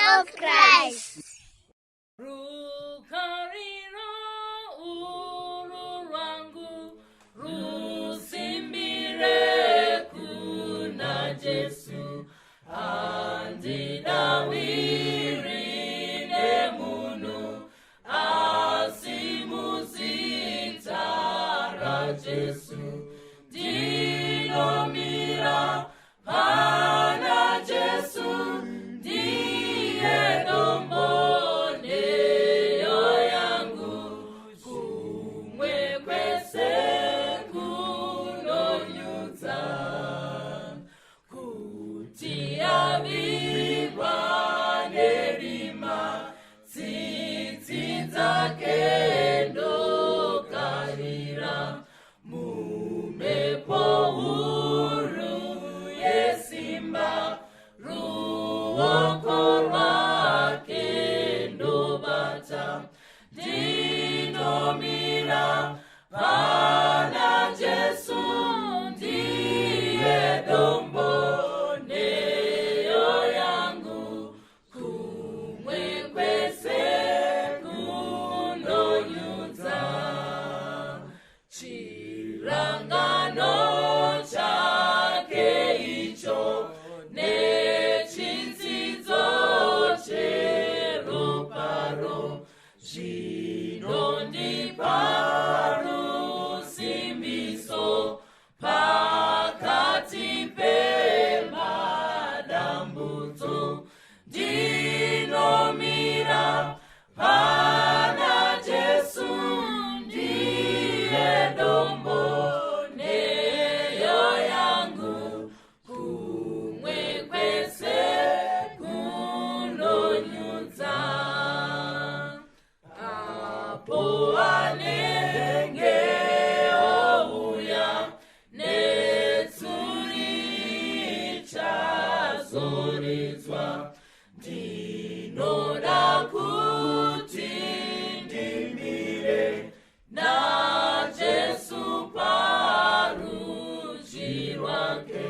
of Christ. Rukariro uru wangu, rusimbire kuna Jesu, andinawirine munu, asimuzitara Jesu, dinomira pana Jesu, diye dombone yangu, kumwe kwese kunonyuza, kutia vigwa nerima, tsitsinza kendo karira, mumepo huru yesimba, ruoko rwake ndobata, dinomira pana Jesu, ndiye domboneyo yangu, kumwe kwese kunonyuza, chirangano chake icho nechinzidzo cheroparo, zvinondipa rusimbiso pakati pemadambudzo, dinomira pana Jesu, ndiye domboneyo yangu, kumwe kwese kunonyuza, apo anenge ouya netsuri chazoridzwa, ndinoda kuti ndimire naJesu parudyi rwake.